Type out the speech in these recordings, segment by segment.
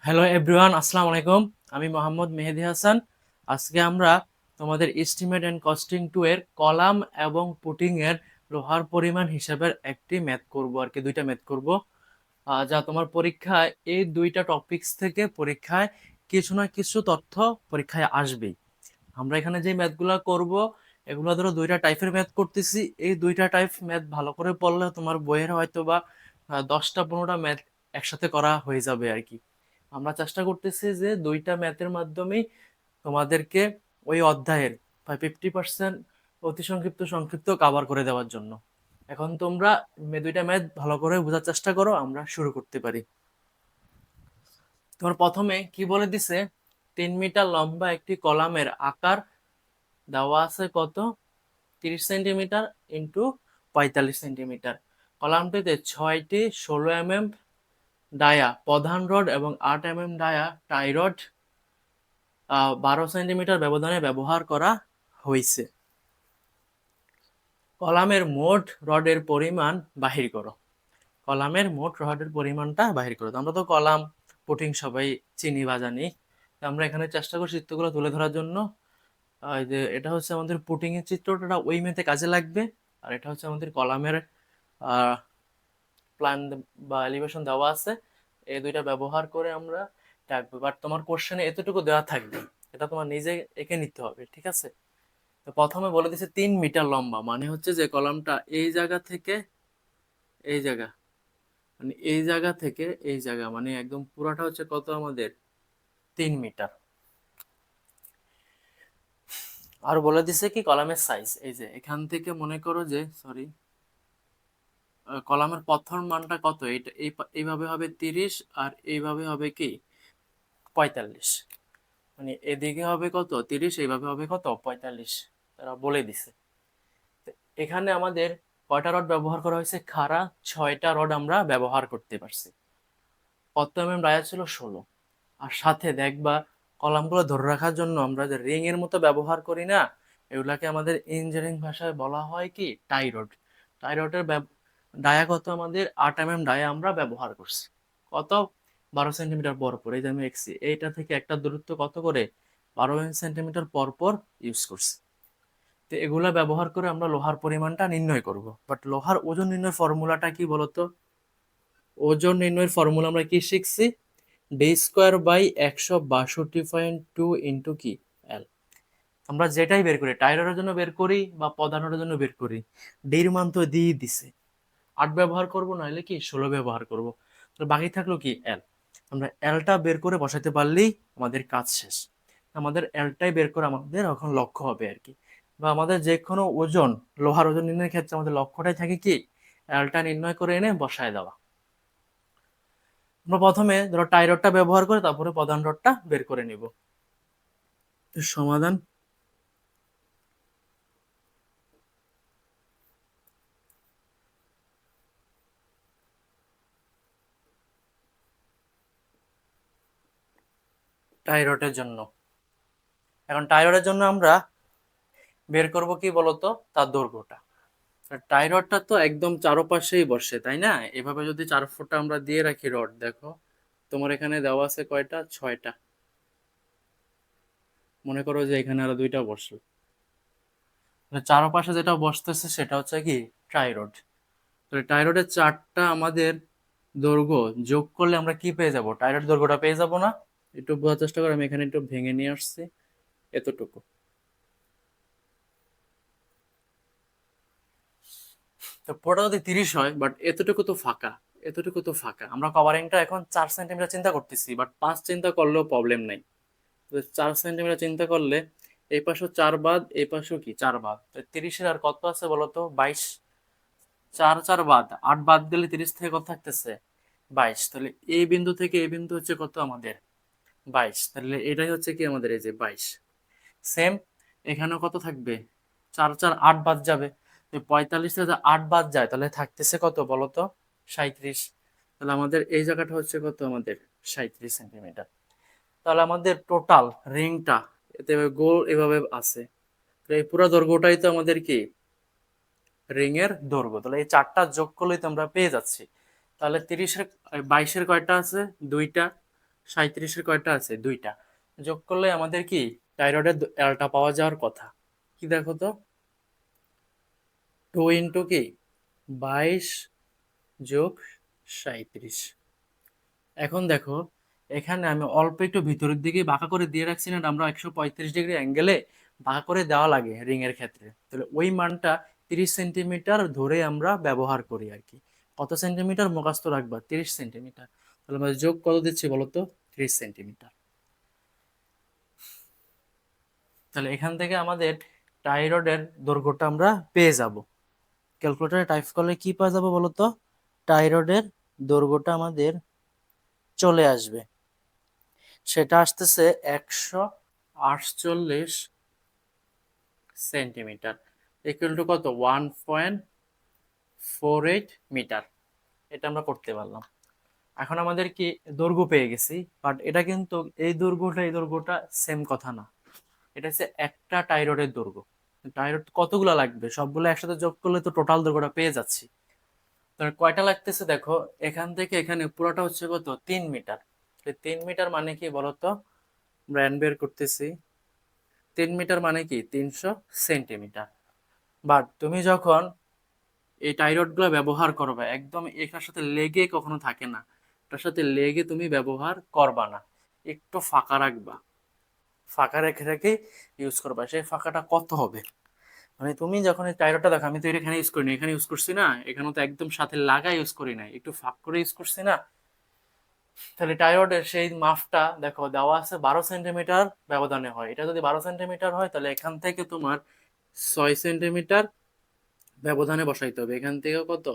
Hello everyone, আসসালামু আলাইকুম। আমি মোহাম্মদ মেহেদি হাসান। আজকে আমরা তোমাদের এস্টিমেট অ্যান্ড কস্টিং 2 এর কলাম এবং পুটিং এর লোহার পরিমাণ হিসাবের একটি ম্যাথ করব আর কি, দুইটা ম্যাথ করব। যা তোমার পরীক্ষায় এই দুইটা টপিকস থেকে পরীক্ষায় কিছু না কিছু তথ্য পরীক্ষায় আসবেই। আমরা এখানে যে ম্যাথগুলো করব এগুলো ধরো দুইটা টাইপের ম্যাথ করতেছি। এই দুইটা টাইপ ম্যাথ ভালো করে পড়লে তোমার বইয়ের হয়তো বা 10টা 15টা ম্যাথ একসাথে করা হয়ে যাবে আর কি। আমরা চেষ্টা করতেছি যে দুইটা ম্যাথের মাধ্যমেই তোমাদেরকে ওই অধ্যায়ের 50% অতি সংক্ষিপ্ত সংক্ষিপ্ত কাভার করে দেওয়ার জন্য। এখন তোমরা দুইটা ম্যাথ ভালো করে বোঝার চেষ্টা করো, আমরা শুরু করতে পারি। তোমার প্রথমে কি বলে দিছে, 3 মিটার লম্বা একটি কলামের আকার দেওয়া আছে কত, 30 সেন্টিমিটার ইন্টু 45 সেন্টিমিটার। কলামটিতে 6টি 16 mm ডায়া প্রধান রড এবং 8 mm ডায়া টাই রড 12 সেন্টিমিটার ব্যবধানে ব্যবহার করা হয়েছে। কলামের মোট রডের পরিমাণ বাহির করো। কলামের মোট রডের পরিমাণটা বাহির করো। তো আমরা তো কলাম পুটিং সবাই চিনি বা জানি। তো আমরা এখানে চেষ্টা করছি চিত্রগুলো তুলে ধরার জন্য। এই যে এটা হচ্ছে আমাদের পুটিং এর চিত্রটা, ওই মেতে কাজে লাগবে। আর এটা হচ্ছে আমাদের কলামের প্ল্যান বা এলিভেশন দেওয়া আছে। এই দুইটা ব্যবহার করে আমরা রাখবো। বাট তোমার কোশ্চেনে এতটুকু দেওয়া থাকবে, এটা তোমার নিজে এঁকে নিতে হবে, ঠিক আছে? তো প্রথমে বলে দিছে 3 মিটার লম্বা, মানে হচ্ছে যে কলামটা এই জায়গা থেকে এই জায়গা, মানে এই জায়গা থেকে এই জায়গা, মানে একদম পুরাটা হচ্ছে কত আমাদের 3 মিটার। আর বলে দিছে কি কলামের সাইজ, এই যে এখান থেকে মনে করো যে সরি, কলামের প্রথম মানটা কত, এইটা এইভাবে হবে 30, আর এইভাবে হবে কি 45। মানে এদিকে হবে কত 30, এইভাবে হবে কত 45, তারা বলে দিছে। তো এখানে আমাদের কয়টা রড ব্যবহার করা হয়েছে, খাড়া 6টা রড আমরা ব্যবহার করতে পারছি। কত ডায়া ছিল 16। আর সাথে দেখবা কলামগুলো ধরে রাখার জন্য আমরা যে রিং এর মতো ব্যবহার করি না, এগুলাকে আমাদের ইঞ্জিনিয়ারিং ভাষায় বলা হয় কি টাই রড। টাই রডের ডায়া কত, আমাদের 8 mm ডায়া আমরা ব্যবহার করছি। কত, 12 সেন্টিমিটার পর পর। এই যে আমি এঁকছি, এইটা থেকে একটা দূরত্ব কত করে 12 সেন্টিমিটার পর পর ইউজ করছি। তো এগুলা ব্যবহার করে আমরা লোহার পরিমাণটা নির্ণয় করব। বাট লোহার ওজন নির্ণয় ফর্মুলাটা কি বলতো? ওজন নির্ণয়ের ফর্মুলা আমরা কি শিখছি, d²/162.2 ইন্টু কি এল। আমরা যেটাই বের করি, টাইরের জন্য বের করি বা প্রধানের জন্য বের করি, ডির মান তো দিয়ে দিছে, 8 ব্যবহার করব, নাহলে কি 16 ব্যবহার করব। তো বাকি থাকলো কি এল। আমরা এলটা বের করে বসাতে পারলেই আমাদের কাজ শেষ। আমাদের এলটাই বের করে আমাদের এখন লক্ষ্য হবে আর কি। বা আমাদের যে কোনো ওজন, লোহার ওজন নির্ণয়ের ক্ষেত্রে আমাদের লক্ষ্যটাই থাকে কি এলটা নির্ণয় করে এনে বসায় দেওয়া। আমরা প্রথমে ধরো টাই রডটা ব্যবহার করে তারপরে প্রধান রডটা বের করে নিব। সমাধান, টাই রডের জন্য। এখন টাই রডের জন্য আমরা বের করব কি বলতো, তার দৈর্ঘ্যটা। টাই রডটা তো একদম চারপাশেই বসে, তাই না? এভাবে যদি 4 ফুটটা আমরা দিয়ে রাখি রড, দেখো তোমার এখানে দেওয়া আছে কয়টা, 6টা। মনে করো যে এখানে আরো 2টা বসলো, চারপাশে যেটা বসতেছে সেটা হচ্ছে কি টাই রড। তাহলে টাই রডের 4টা আমাদের দৈর্ঘ্য যোগ করলে আমরা কি পেয়ে যাব, টাই রড দৈর্ঘ্যটা পেয়ে যাব না? একটু বোঝার চেষ্টা করো, আমি এখানে একটু ভেঙে নিয়ে আসছি এতটুকু। তো পুরোটা যদি 30 হয়, বাট এতটুকু তো ফাঁকা, এতটুকু তো ফাঁকা। আমরা কভারিংটা এখন 4 সেন্টিমিটার চিন্তা করতেছি, বাট 5 চিন্তা করলেও প্রবলেম নাই। তো 4 সেন্টিমিটার চিন্তা করলে এই পাশেও 4 বাদ, এই পাশেও কি 4 বাদ, তো 30-এর আর কত আছে বলতো, 22। 4 4 বাদ, 8 বাদ দিলে 30 থেকে কত থাকতেছে 22। তাহলে এই বিন্দু থেকে এই বিন্দু হচ্ছে কত আমাদের 22। তাহলে এটাই হচ্ছে কি আমাদের এই যে 22। সেম এখানেও কত থাকবে, 4 4 8 বাদ যাবে। তো 45 থেকে 8 বাদ যায় তাহলে থাকতেছে কত বলতো, 37। তাহলে আমাদের এই জায়গাটা হচ্ছে কত আমাদের 37 সেন্টিমিটার। তাহলে আমাদের টোটাল রিংটা এতে গোল এভাবে আছে। তো এই পুরো দৈর্ঘ্যটাই তো আমাদের কি রিং এর দৈর্ঘ্য। তাহলে এই 4টা যোগ করলেই তো আমরা পেয়ে যাচ্ছি। তাহলে 30-এর 22-এর কয়টা আছে, 2টা। 37-এর কয়টা আছে? দুইটা। যোগ করলে আমাদের কি টাই রডের এলটা পাওয়া যাওয়ার কথা। কি দেখো তো, 2 ইন্টু কি 22 যোগ 37। এখন দেখো, এখানে আমি অল্প একটু ভিতরের দিকে বাঁকা করে দিয়ে রাখছি না, আমরা 135 ডিগ্রি অ্যাঙ্গেলে বাঁকা করে দেওয়া লাগে রিং এর ক্ষেত্রে, তাহলে ওই মানটা 30 সেন্টিমিটার ধরে আমরা ব্যবহার করি আর কি। কত সেন্টিমিটার মুখস্থ রাখবা? 30 সেন্টিমিটার। তাহলে আমরা যোগ কত দিচ্ছি বলো তো? 30 সেন্টিমিটার। তাহলে এখান থেকে আমাদের টাই রডের দৈর্ঘ্যটা আমরা পেয়ে যাব। ক্যালকুলেটরে টাইপ করলে কি পাওয়া যাবে বলো তো? টাই রডের দৈর্ঘ্যটা আমাদের চলে আসবে, সেটা আসতেছে 148 সেন্টিমিটার, ইকুয়াল টু কত? 1.48 মিটার। এটা আমরা করতে পারলাম। এখন আমাদের কি দৈর্ঘ্য পেয়ে গেছি, বাট এটা কিন্তু এই দৈর্ঘ্যটা সেম কথা না। এটা হচ্ছে একটা টাই রডের দৈর্ঘ্য। টাই রড কতগুলো লাগবে? সবগুলো একসাথে যোগ করলে তো টোটাল দৈর্ঘ্যটা পেয়ে যাচ্ছি। তাহলে কয়টা লাগতেছে দেখো, এখান থেকে এখানে পুরোটা হচ্ছে কত? 3 মিটার। 3 মিটার মানে কি বলতো? ব্র্যান্ড বের করতেছি। 3 মিটার মানে কি 300 সেন্টিমিটার। বাট তুমি যখন এই টাই রড গুলো ব্যবহার করবে, একদম এটার সাথে লেগে কখনো থাকে না, এটার সাথে লেগে তুমি ব্যবহার করবা না, একটু ফাঁকা রাখবা। ফাঁকা রেখে রেখে ইউজ করবা। সেই ফাঁকাটা কত হবে? মানে তুমি যখন এই টাই রডটা দেখো, আমি তো এটা এখানে ইউজ করিনি, এখানে ইউজ করছি না, এখানে তো একদম সাথে লাগা ইউজ করি না, একটু ফাঁক করে ইউজ করছি না। তাহলে টাই রডের সেই মাপটা দেখো দেওয়া আছে 12 সেন্টিমিটার ব্যবধানে হয়। এটা যদি 12 সেন্টিমিটার হয়, তাহলে এখান থেকে তোমার 6 সেন্টিমিটার ব্যবধানে বসাইতে হবে। এখান থেকে কত?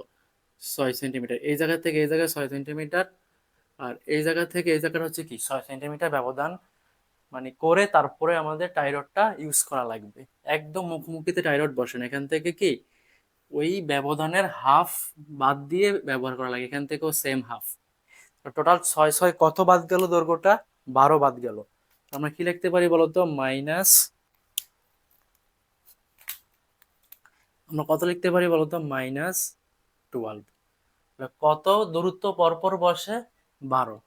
6 সেন্টিমিটার। এই জায়গা থেকে এই জায়গায় 6 সেন্টিমিটার, আর এই জায়গা থেকে এই জায়গাটা হচ্ছে কি 6 সেন্টিমিটার ব্যবধান মানে করে তারপরে আমাদের টাই রডটা ইউজ করা লাগবে। একদম মুখোমুখিতে টাই রড বসে না, এখান থেকে কি ওই ব্যবধানের হাফ বাদ দিয়ে ব্যবহার করা লাগে, এখান থেকেও সেম হাফ। টোটাল 6 6 কত বাদ গেল? দৈর্ঘ্যটা 12 বাদ গেল। আমরা কি লিখতে পারি বলতো? মাইনাস, আমরা কত লিখতে পারি বলতো? -12। কত দূরত্ব পরপর বসে? 12।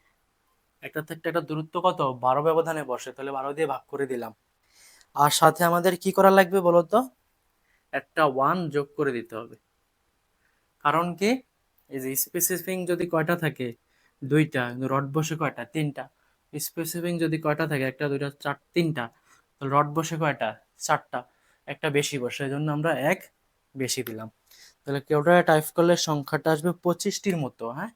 একটা থেকে একটা দূরত্ব কত? 12 ব্যবধানে বসে, তাহলে 12 দিয়ে ভাগ করে দিলাম। আর সাথে আমাদের কি করা লাগবে বলতো? একটা 1 যোগ করে দিতে হবে। কারণ কি, এই যে স্পেসিফিং যদি কয়টা থাকে? দুইটা। রড বসে কয়টা? তিনটা। স্পেসিফিং যদি কয়টা থাকে? একটা, দুইটা, চার, তিনটা। তাহলে রড বসে কয়টা? চারটা। একটা বেশি বসে, এই জন্য আমরা এক বেশি দিলাম। তাহলে কেউটা টাইপ করলে সংখ্যাটা আসবে 25টির মতো। হ্যাঁ,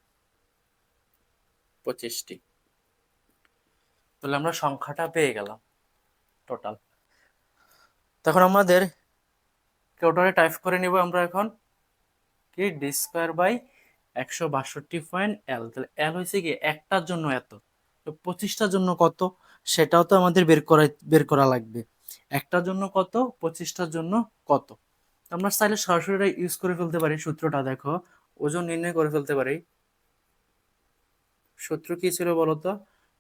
25টি। তাহলে আমরা সংখ্যাটা পেয়ে গেলাম টোটাল। তখন আমাদের কেউটারে টাইপ করে নিব আমরা এখন কি d²/162.L। তাহলে এল হয়েছে কি একটার জন্য এত, তো 25টার জন্য কত সেটাও তো আমাদের বের করা লাগবে। একটার জন্য কত, 25টার জন্য কত। আমরা চাইলে সরাসরি ইউজ করে ফেলতে পারি। সূত্রটা দেখো, ওজন নির্ণয় করে ফেলতে পারি। সূত্র কি ছিল বলতো?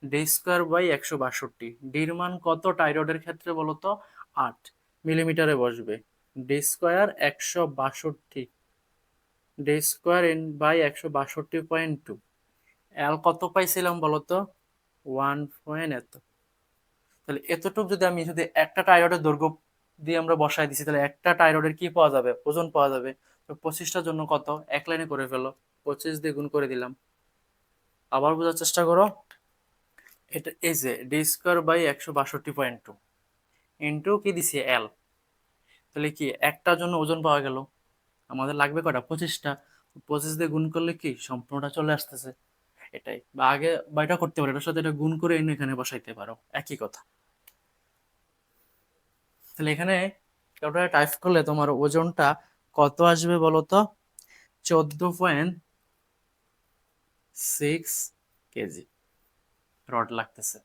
d²/162। ডির মান কত টাই রডের ক্ষেত্রে বলতো? 8 মিলিমিটারে বসবে। d² 162, d²/162.2। এল কত পাইছিলাম বলতো? 1 পয়েন্ট এত। তাহলে এতটুকু যদি একটা টাই রডের দৈর্ঘ্য দিয়ে আমরা বসাই দিছি, তাহলে একটা টাই রডের কি পাওয়া যাবে? ওজন পাওয়া যাবে। তো 25টার জন্য কত? এক লাইনে করে ফেলো। 25 দিয়ে গুণ করে দিলাম। আবার বোঝার চেষ্টা করো। এটা এই যে d²/162.2 ইন্টু কি দিছি? এল। তাহলে কি একটার জন্য ওজন পাওয়া গেল। আমাদের লাগবে কটা? 25টা। 25 দিয়ে গুণ করলে কি সম্পূর্ণটা চলে আসতেছে। এটাই, বা আগে বা এটা করতে পারো, এটার সাথে এটা গুণ করে এনে এখানে বসাইতে পারো, একই কথা। তাহলে এখানে ওটা টাইপ করলে তোমার ওজনটা কত আসবে বলো তো? 14.6 কেজি রড লাগতেছে,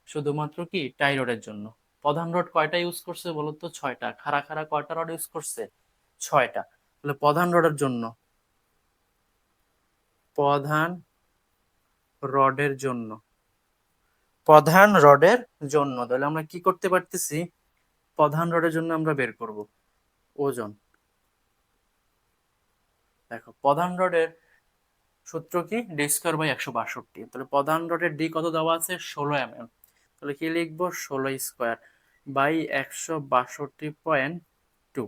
শুধুমাত্র কি টাই রডের জন্য। প্রধান রড কয়টা ইউজ করছে বলো তো? 6টা। খাড়া খাড়া কয়টা রড ইউজ করছে? 6টা। তাহলে প্রধান রডের জন্য, প্রধান রডের জন্য, প্রধান রডের জন্য তাহলে আমরা কি করতে পারতেছি? প্রধান রডের জন্য আমরা বের করব ওজন। দেখো প্রধান রডের সূত্র কি, ডি স্কোয়ার বাই 162। তাহলে প্রধান রডের ডি কত দেওয়া আছে, 16 mm। তাহলে কি লিখবো, 16 স্কোয়ার বাই 162.2।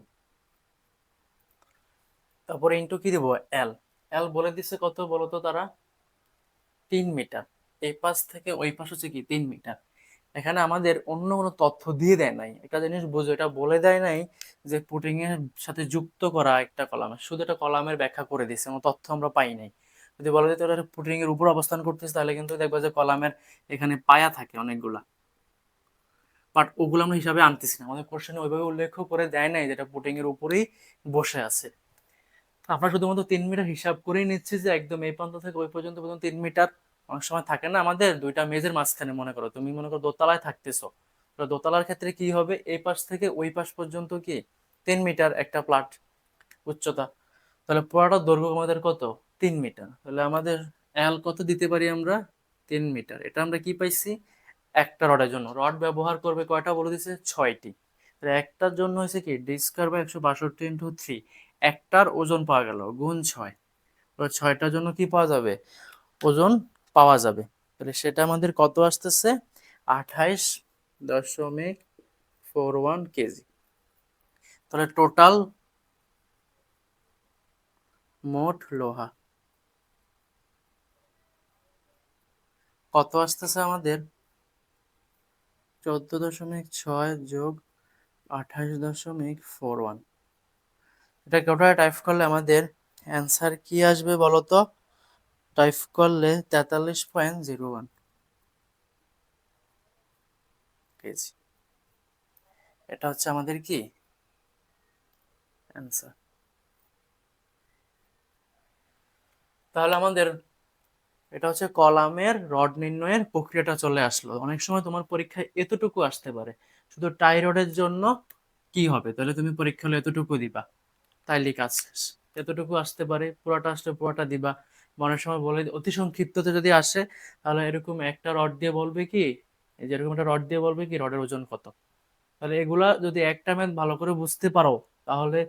তারপরে ইন্টু কি দিব, এল। এল বলে দিছে কত বলতো তারা, 3 মিটার। এই পাশ থেকে ওই পাশ হচ্ছে কি 3 মিটার। এখানে আমাদের অন্য কোনো তথ্য দিয়ে দেয় নাই, একটা জিনিস বুঝো, এটা বলে দেয় নাই যে পুটিং এর সাথে যুক্ত করা একটা কলামে, শুধু একটা কলামের ব্যাখ্যা করে দিছে, কোনো তথ্য আমরা পাই নাই। যদি বলা যায় তাহলে পুটিং এর উপর অবস্থান করতেছে, তাহলে কিন্তু দেখবা যে কলামের এখানে পায়া থাকে অনেকগুলা, বাট ওগুলো আমরা হিসাবে আনতেছি না, আমাদের কোশ্চেনে ওইভাবে উল্লেখ করে দেয় নাই যেটা পুটিং এর উপরেই বসে আছে। আমরা শুধুমাত্র 3 মিটার হিসাব করেই নিচ্ছি যে একদম এই প্রান্ত থেকে ওই পর্যন্ত পর্যন্ত 3 মিটার। অনেক সময় থাকে না আমাদের দুইটা মেজের মাঝখানে, মনে করো তুমি মনে করো দোতলায় থাকতেছো, তো দোতলার ক্ষেত্রে কি হবে, এই পাশ থেকে ওই পাশ পর্যন্ত কি 3 মিটার একটা প্লাট উচ্চতা। তাহলে পুরাটা দৈর্ঘ্য আমাদের কত, 3 মিটার। তাহলে আমাদের এল কত দিতে পারি আমরা, 3 মিটার। এটা আমরা কি পাইছি, একটা রডের জন্য রড ব্যবহার করবে কয়টা বলে দিছে, 6টি। তাহলে একটার জন্য হয়েছে কি, ডি স্কোয়ার বাই 162 × 3, একটার ওজন পাওয়া গেল গুণ 6। তো 6টার জন্য কি পাওয়া যাবে, ওজন পাওয়া যাবে। তাহলে সেটা আমাদের কত আসতেছে, 28.41 কেজি। তাহলে টোটাল মোট লোহা কত আসতেছে আমাদের, 14.6 যোগ 28.41। এটা কেউটা টাইপ করলে আমাদের অ্যান্সার কি আসবে বলতো, টাইপ করলে 43.01 কেজি। এটা হচ্ছে আমাদের কি অ্যান্সার। তাহলে আমাদের এটা হচ্ছে কলামের রড নির্ণয়ের প্রক্রিয়াটা চলে আসলো। অনেক সময় তোমার পরীক্ষায় এতটুকু আসতে পারে, শুধু টাই রডের জন্য কি হবে, তাহলে তুমি পরীক্ষা হলে এতটুকু দিবা, তাইলে কাজ শেষ। এতটুকু আসতে পারে, পুরোটা আসলে পুরোটা দিবা। অনেক সময় বলে অতি সংক্ষিপ্ততে যদি আসে, তাহলে এরকম একটা রড দিয়ে বলবে কি, এই যে এরকম একটা রড দিয়ে বলবে কি রডের ওজন কত। তাহলে এগুলা যদি একটা ম্যাথ ভালো করে বুঝতে পারো, তাহলে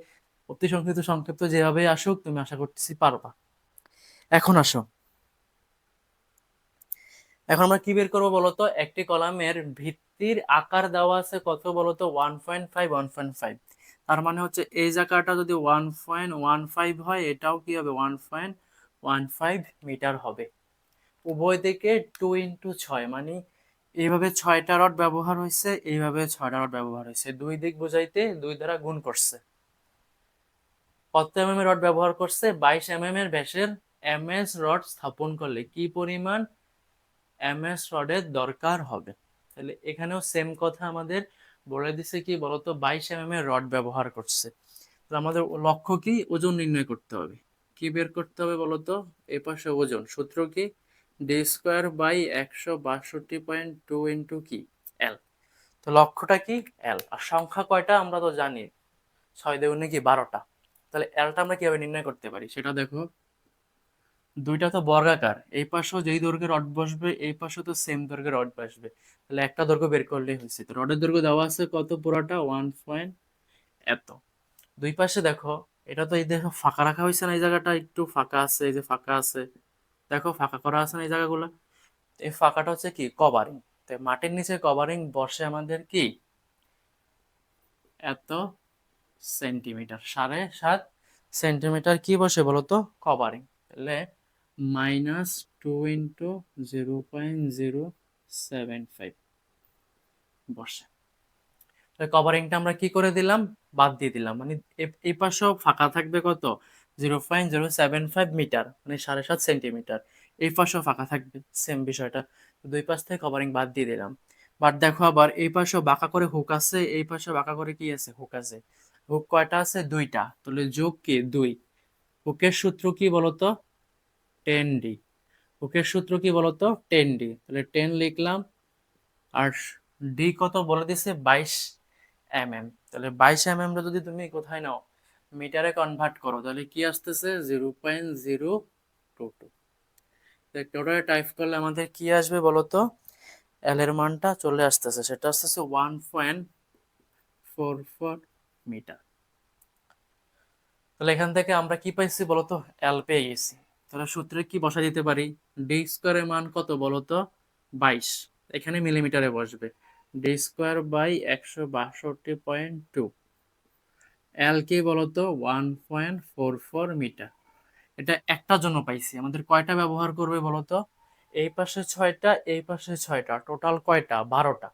অতি সংক্ষিপ্ত সংক্ষিপ্ত যেভাবে আসুক তুমি আশা করতেছি পারবা। এখন আসো, এখন আমরা কি বের করবো বলতো, একটি কলামের ভিত্তির আকার দেওয়া আছে কত বলতো, 1.5 1.5। তার মানে হচ্ছে এই জায়গাটা যদি 1.15 হয়, এটাও কি হবে 1.15 মিটার হবে। উভয় দিকে 2 × 6, মানে এইভাবে 6টা রড ব্যবহার হয়েছে, এইভাবে 6টা রড ব্যবহার হয়েছে, দুই দিক বোঝাইতে 2 দ্বারা গুণ করছে। কত এম এর রড ব্যবহার করছে, 22 এর ব্যাসের এমএস রড স্থাপন করলে কি পরিমাণ এমএস রডের দরকার হবে। তাহলে এখানেও সেম কথা আমাদের বলে দিছে, কি বলতো 22 এর রড ব্যবহার করছে। তাহলে আমাদের লক্ষ্য কি, ওজন নির্ণয় করতে হবে। কি বের করতে হবে বলতো, এ পাশে ওজন, সূত্র কি, ডি স্কোয়ার বাই 162.2 ইন্টু কি এল। তো লক্ষ্যটা কি, এল। আর সংখ্যা কয়টা আমরা তো জানি, 6 × 2 কি 12টা। তাহলে এলটা আমরা কিভাবে নির্ণয় করতে পারি সেটা দেখো, দুইটা তো বর্গাকার, এই পাশেও যেই দৈর্ঘ্যের রড বসবে, এই পাশেও তো সেম দৈর্ঘ্যের রড বসবে। তাহলে একটা দৈর্ঘ্য বের করলেই হয়েছে। তো রডের দৈর্ঘ্য দেওয়া আছে কত, পুরোটা 1 এত। দুই পাশে দেখো, এটা তো এই দেখো ফাঁকা রাখা হয়েছে না, এই জায়গাটা একটু ফাঁকা আছে, এই যে ফাঁকা আছে, দেখো ফাঁকা করা আছে না এই জায়গাগুলো। এই ফাঁকাটা হচ্ছে কি কভারিং। তো মাটির নিচে কভারিং বসে আমাদের কি, এত সেন্টিমিটার, 7.5 সেন্টিমিটার কি বসে বলতো, কভারিং। তাহলে -2 × 0.075 বসে। কভারিংটা আমরা কি করে দিলাম, বাদ দিয়ে দিলাম, মানে এই পাশেও ফাঁকা থাকবে কত, 0.075 মিটার, মানে 7.5 সেন্টিমিটার। এই পাশেও ফাঁকা থাকবে, সেম বিষয়টা। দুই পাশ থেকে কভারিং বাদ দিয়ে দিলাম। বাট দেখো আবার এই পাশেও বাঁকা করে হুক আছে, এই পাশে বাঁকা করে কি আছে, হুক আছে। হুক কয়টা আছে, 2টা। তাহলে যোগ কি 2। হুকের সূত্র কি বলতো, 10D। হুকের সূত্র কি বলতো, 10D। তাহলে 10 লিখলাম। আর ডি কত বলে দিছে, 22 mm। তাহলে 22 mm যদি তুমি কোথায় নাও, মিটারে কনভার্ট করো, তাহলে কি আসতেছে, 0.022। টোটাল টাইপ করলে আমাদের কি আসবে বলতো, এল এর মানটা চলে আসতেছে, সেটা আসতেছে 1.44 মিটার। তাহলে এখান থেকে আমরা কি পাইছি বলতো, এল পেয়ে গেছি। তো তাহলে সূত্রে কি বসা দিতে পারি? ডি স্কোয়ারের মান কত বলো তো? 22। এখানে মিলিমিটারে বসবে। D square by 162.2। এল কি বলতো? 1.44 মিটার। এটা একটার জন্য পাইছি, আমাদের কয়টা ব্যবহার করবে বলতো? এই পাশে 6টা, এই পাশে 6টা, টোটাল কয়টা? 12টা।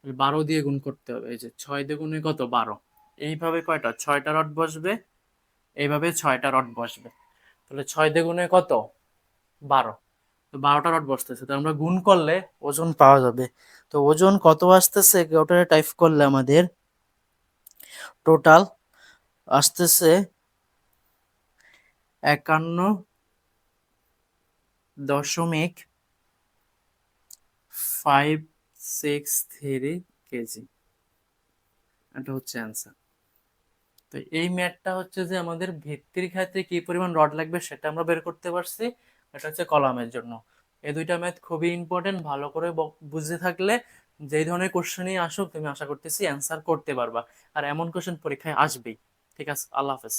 12 দিয়ে গুণ করতে হবে। এই যে 6 দিয়ে গুণে কত? 12। এইভাবে কয়টা? 6টা রড বসবে। এইভাবে 6টা রড বসবে। তাহলে 6 দিয়ে গুণে কত? 12। তো 12টা রড বসতেছে, তো আমরা গুণ করলে ওজন পাওয়া যাবে। তো ওজন কত আসতেছে ওটা টাইপ করলে আমাদের টোটাল আসতেছে 51.563 কেজি। এটা হচ্ছে অ্যান্সার। তো এই ম্যাথটা হচ্ছে যে আমাদের ভিত্তির ক্ষেত্রে কি পরিমাণ রড লাগবে সেটা আমরা বের করতে পারছি। এটা হচ্ছে কলামের জন্য। এই দুইটা ম্যাথ খুবই ইম্পর্টেন্ট, ভালো করে বুঝে থাকলে যেই ধরনের কোশ্চেনই আসুক তুমি আশা করতেছি অ্যান্সার করতে পারবা। আর এমন কোশ্চেন পরীক্ষায় আসবেই। ঠিক আছে, আল্লাহ হাফেজ।